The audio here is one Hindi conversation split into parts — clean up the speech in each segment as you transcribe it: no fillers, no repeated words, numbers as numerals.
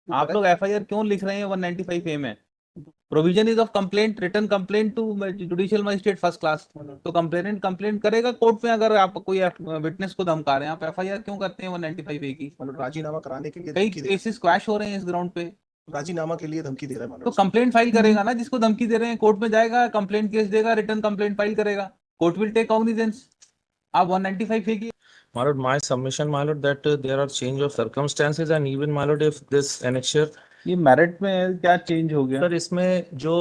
आप लोग एफआईआर क्यों लिख रहे हैं 195A में? Provision is of complaint, return complaint to judicial magistrate first class. तो कंप्लेनेंट कंप्लेंट करेगा कोर्ट में। अगर आप कोई विटनेस को धमका रहे हैं, आप एफआईआर क्यों करते हैं 195A की? मतलब राजीनामा कराने के लिए कई धमकी दे केसेस क्वैश हो रहे हैं इस ग्राउंड पे। राजीनामा के लिए धमकी दे रहा है तो मानव। कंप्लेंट फाइल करेगा ना, जिसको धमकी दे रहे हैं, कोर्ट में जाएगा, कंप्लेंट केस देगा, रिटर्न कंप्लेंट फाइल करेगा, कोर्ट विल टेक कॉग्निजेंस। आप 195A की। My lord, my submission, my lord, that there are change of circumstances and even, my lord, if this annexure, ये मेरिट में क्या चेंज हो गया? सर इसमें जो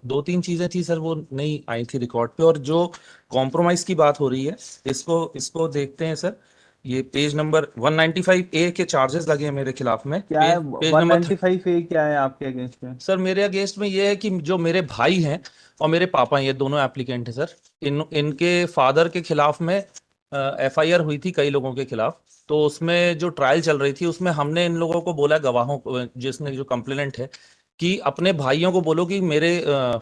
दो तीन चीजें थी सर, वो नहीं आई थी रिकॉर्ड पे, और जो कॉम्प्रोमाइज की बात हो रही है, इसको इसको देखते हैं सर। ये पेज नंबर 195A के चार्जेस लगे हैं मेरे खिलाफ में। क्या है पेज नंबर 195A? क्या है आपके अगेंस्ट में? सर मेरे अगेंस्ट में ये है कि जो मेरे भाई हैं और मेरे पापा हैं, ये दोनों एप्लीकेंट हैं सर। इनके फादर के खिलाफ में एफआईआर हुई थी कई लोगों के खिलाफ। तो उसमें जो ट्रायल चल रही थी, उसमें हमने इन लोगों को बोला, गवाहों को, जिसने जो कंप्लेनेंट है, कि अपने भाइयों को बोलो कि मेरे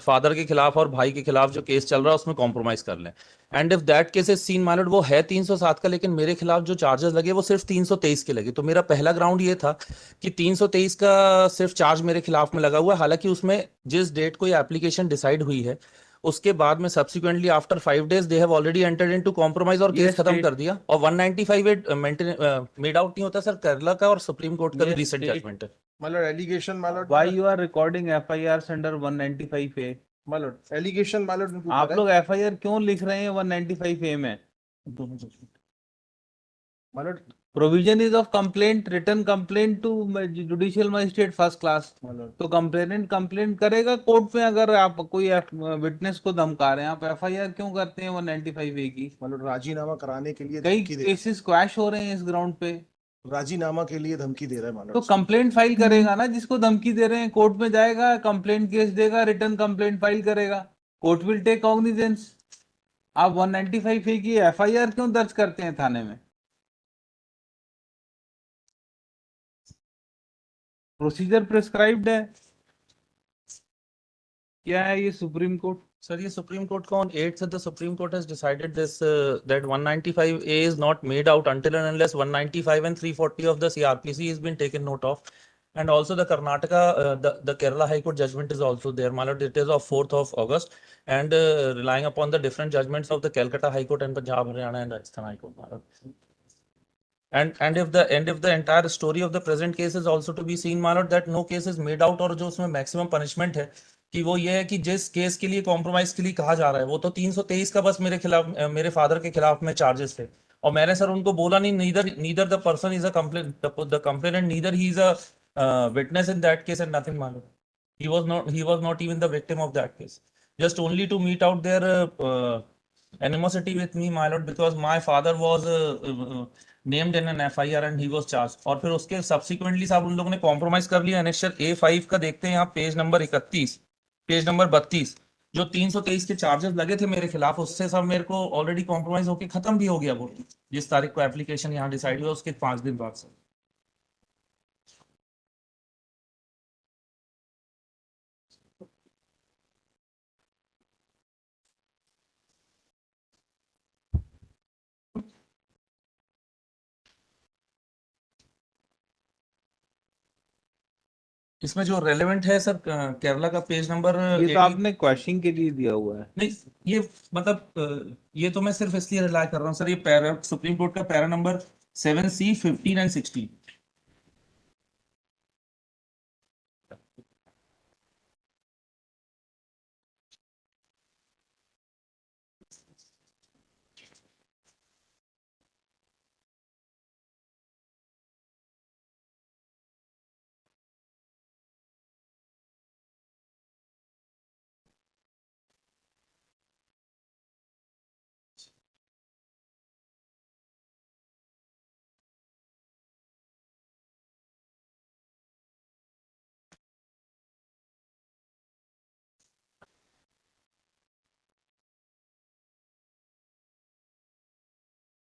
फादर के खिलाफ और भाई के खिलाफ जो केस चल रहा है उसमें कॉम्प्रोमाइज कर लें। And if that case is seen mild, वो है 307 का, लेकिन मेरे खिलाफ जो चार्जेस लगे वो सिर्फ 323 के लगे। तो मेरा पहला ग्राउंड ये था कि 323 का सिर्फ चार्ज मेरे खिलाफ में लगा हुआ है। हालांकि उसमें जिस डेट को ये एप्लीकेशन डिसाइड हुई है, उसके बाद में subsequently after 5 days they have already entered into compromise और केस खत्म कर दिया। और 195 मेड आउट नहीं होता सर, केरला का और सुप्रीम कोर्ट का भी रिसेंट जजमेंट है। मतलब एलिगेशन मालूम। Why you are recording FIR under 195A? मालूम एलिगेशन मालूम। आप लोग एफआईआर क्यों लिख रहे हैं 195A में? मालूम provision is of complaint, return complaint to judicial magistrate first class. तो कंप्लेनेंट कंप्लेंट करेगा कोर्ट में। अगर आप कोई विटनेस को धमका रहे हैं, आप एफआईआर क्यों करते हैं 195A की? मतलब राजीनामा कराने के लिए कई धमकी दे केसेस क्वैश हो रहे हैं इस ग्राउंड पे। राजीनामा के लिए धमकी दे रहा है तो मानव। कंप्लेंट फाइल करेगा ना, जिसको धमकी दे रहे हैं, कोर्ट में जाएगा, कंप्लेंट केस देगा, रिटर्न कंप्लेंट फाइल करेगा, कोर्ट विल टेक कॉग्निजेंस। आप 195A की एफआईआर क्यों दर्ज करते हैं थाने में? प्रोसीजर प्रिस्क्राइब्ड है। क्या है ये सुप्रीम कोर्ट? सर ये सुप्रीम कोर्ट का on 8th the Supreme Court has decided this that 195A is not made out until and unless 195 and 340 of the CRPC has been taken note of. And also the Karnataka, the Kerala High Court judgment is also there. My lord, it is of 4th of August, and relying upon the different judgments of the Calcutta High Court and Punjab, Haryana, and Rajasthan High Court. My lord. And if the entire story of the present case is also to be seen, my lord, that no case is made out, और जो उसमें मैक्सिमम पनिशमेंट है कि वो ये है कि जिस केस के लिए कॉम्प्रोमाइज के लिए कहा जा रहा है, वो तो 323 का बस मेरे खिलाफ, मेरे फादर के खिलाफ में चार्जेस थे। और मैंने सर उनको बोला नहीं, neither the person is a complain, the complainant, neither he is a witness in that case, and nothing मालूम। he was not even the victim of that case, just only to meet out their animosity with me, my lord, because my father was named in an FIR and he was charged। और फिर उसके सब्सिक्वेंटली साहब उन लोगों ने कॉम्प्रोमाइज कर लिया। एनेक्सर A5 का देखते हैं यहाँ, पेज नंबर 31, पेज नंबर 32, जो 323 के चार्जेस लगे थे मेरे खिलाफ, उससे सब मेरे को ऑलरेडी कॉम्प्रोमाइज होके खत्म भी हो गया वो, जिस तारीख को एप्लीकेशन यहाँ डिसाइड हुआ उसके 5 दिन बाद से। इसमें जो रेलेवेंट है सर, केरला का पेज नंबर ये तो 80। आपने क्वेश्चन के लिए दिया हुआ है। नहीं, ये मतलब ये तो मैं सिर्फ इसलिए रिलाई कर रहा हूँ सर, ये पैरा सुप्रीम कोर्ट का para number 7C 15 and 16।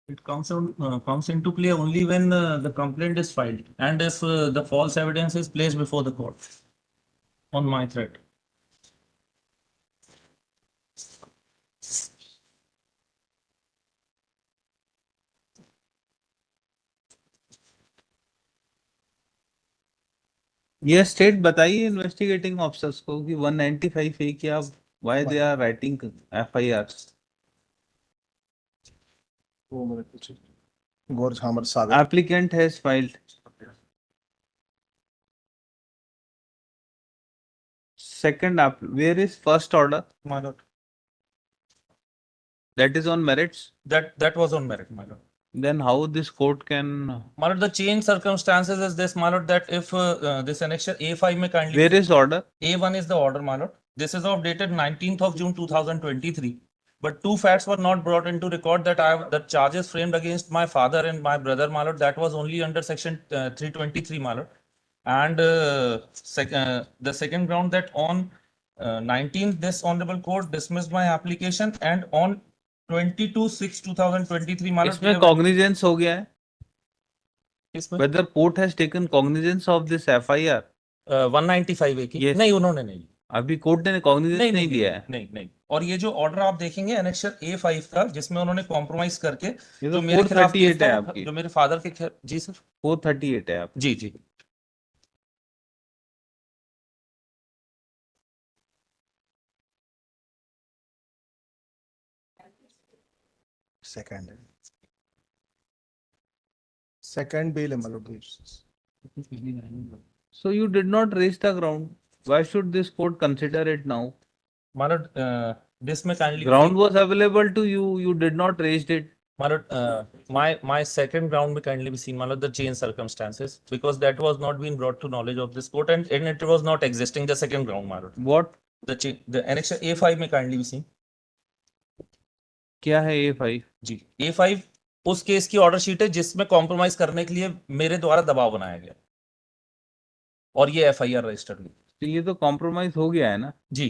It comes into play only when the complaint is filed and if the false evidence is placed before the court on my threat. ये स्टेट बताइए इन्वेस्टिगेटिंग ऑफिसर्स को कि 195 ए क्या why they are writing FIR. वो मेरे कुछ गौर हमर सागर Applicant has filed. Second app, where is first order? my lord. That is on merits. That was on merit, my lord. Then how this court can? My lord, the change circumstances is this, my lord, that if this annexure A5 may kindly. Where is order? A1 is the order, my lord. This is of dated 19th of June 2023. But two facts were not brought into record that the charges framed against my father and my brother, my lord, that was only under section 323, my lord. And the second ground that on 19th, this honorable court dismissed my application, and on 22/6/2023, my lord. इसमें cognizance हो गया है. इसमें Whether court has taken cognizance of this FIR? 195 की Yes. नहीं, उन्होंने नहीं. अभी कोर्ट ने cognizance नहीं लिया है. नहीं. और ये जो ऑर्डर आप देखेंगे एनेक्सर A5 का, जिसमें उन्होंने कॉम्प्रोमाइज करके ये जो तो मेरे खिलाफ 438 केस है था, आपकी. जो मेरे फादर के जी सर 438 है आप. जी. सेकंड बेल है मतलब. So you did not raise the ground. Why should this court consider it now? My lord, this may kindly Ground was available to you. You did not raise it. my lord, my second ground may kindly be seen, my lord, the change circumstances, because that was not being brought to knowledge of this court, and it was not existing, the second ground, my lord. What? The annexure A5 may kindly be seen. क्या है A5? जी, A5 उस केस की ऑर्डर शीट है जिसमें कॉम्प्रोमाइज करने के लिए मेरे द्वारा दबाव बनाया गया, और ये FIR रजिस्टर्ड हुई. तो ये तो कॉम्प्रोमाइज हो गया है ना. जी,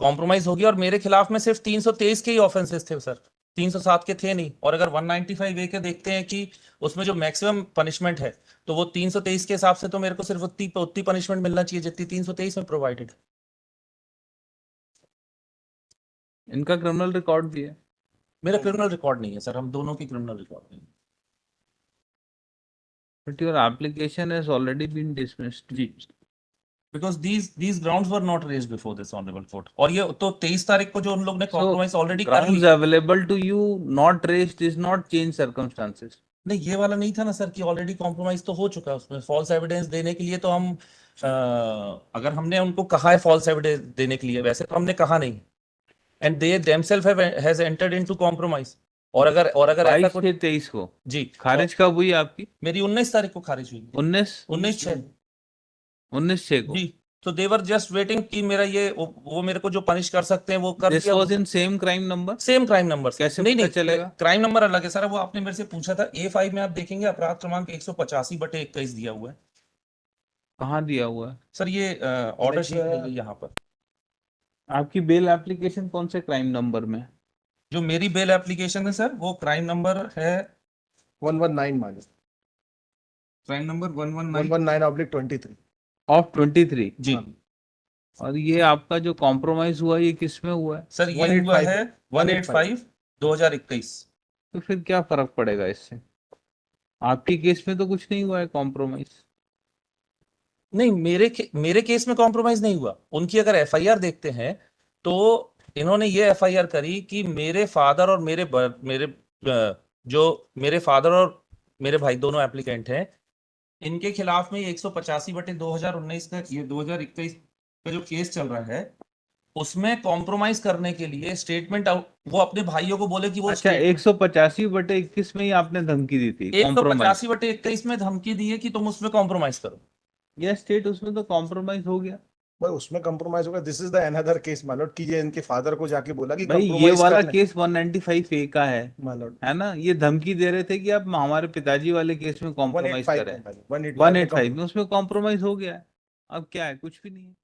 कॉम्प्रोमाइज हो गया, और मेरे खिलाफ में सिर्फ 323 के ही ऑफेंसेस थे सर, 307 के थे नहीं. और अगर 195A के देखते हैं कि उसमें जो मैक्सिमम पनिशमेंट है, तो वो 323 के हिसाब से तो मेरे को सिर्फ उतनी पनिशमेंट मिलना चाहिए जितनी 323 में प्रोवाइडेड. इनका क्रिमिनल रिकॉर्ड भी है. मेरा क्रिमिनल रिकॉर्ड नहीं है सर, हम दोनों की क्रिमिनल रिकॉर्ड नहीं है. But your application has already been dismissed. Ji, because these grounds were not raised before this honorable court. और ये तो 23 तारीख को जो उन लोग ने कॉम्प्रोमाइज ऑलरेडी कर ली. Grounds available to you, not raised, is not change circumstances. नहीं, ये वाला नहीं था ना सर कि ऑलरेडी कॉम्प्रोमाइज तो हो चुका है. उसमें फॉल्स एविडेंस देने के लिए तो हम अगर हमने उनको कहा है फॉल्स एविडेंस देने के लिए, वैसे तो हमने कहा नहीं. And they themselves has entered into compromise. और अगर ऐसा 22 कुछ से 23 को जी, खारिज कब हुई आपकी? मेरी 19 तारीख को खारिज हुई. 19/6 को. जी, तो दे वर जस्ट वेटिंग कि मेरा ये वो मेरे को जो पनिश कर सकते हैं वो कर This दिया. was in same crime number. Same crime number. कैसे नहीं पता चलेगा? क्राइम नंबर अलग है सर, वो आपने मेरे से पूछा था. A5 में आप देखेंगे अपराध क्रमांक 185/21 दिया हुआ है. कहाँ दिया हुआ है? सर ये ऑर्डर शीट है यहाँ पर. आपकी बेल एप्लीकेशन कौन से क्राइम नंबर में? जो मेरी बेल एप्लीकेशन है सर, वो क्राइम नंबर है 119 माने. Crime number 119/23. ऑफ 23. जी. और ये आपका जो कॉम्प्रोमाइज हुआ ये किस में हुआ है? सर ये हुआ है 185/2021. तो फिर क्या फर्क पड़ेगा इससे? आपके केस में तो कुछ नहीं हुआ है कॉम्प्रोमाइज. नहीं, मेरे केस में कॉम्प्रोमाइज नहीं हुआ. उनकी अगर FIR देखते हैं तो इन्होंने ये FIR करी कि मेरे फादर और मेरे फादर और मेरे भाई दोनों एप्लीकेंट हैं, इनके खिलाफ में 185/2019 का ये 2021 का जो केस चल रहा है, उसमें कॉम्प्रोमाइज करने के लिए स्टेटमेंट वो अपने भाइयों को बोले कि वो अच्छा 185/21 में ही आपने धमकी दी थी. 185/21 में धमकी दी है कि तुम उसमें कॉम्प्रोमाइज करो. ये स्टेट उसमें तो कॉम्प्रोमाइज हो गया भाई, उसमें कंप्रोमाइज होगा. This is the another case मालूट कि ये इनके फादर को जाके बोला कि भाई. ये compromise वाला करना है. केस 195A का है मालूट है ना. ये धमकी दे रहे थे कि आप हमारे पिताजी वाले केस में कॉम्प्रोमाइज 185 करें. में 185 में उसमें कॉम्प्रोमाइज हो गया है. अब क्या है? कुछ भी नहीं है.